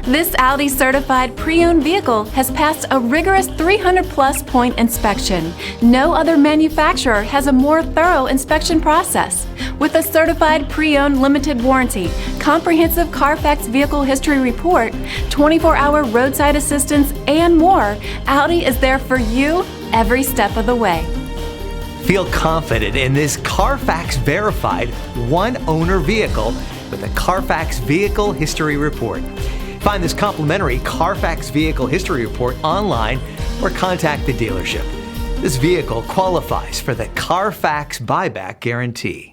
This Audi certified pre-owned vehicle has passed a rigorous 300-plus point inspection. No other manufacturer has a more thorough inspection process. With a certified pre-owned limited warranty, comprehensive CARFAX vehicle history report, 24-hour roadside assistance, and more, Audi is there for you every step of the way. Feel confident in this CARFAX verified one-owner vehicle with a CARFAX Vehicle History Report. Find this complimentary CARFAX Vehicle History Report online or contact the dealership. This vehicle qualifies for the CARFAX Buyback Guarantee.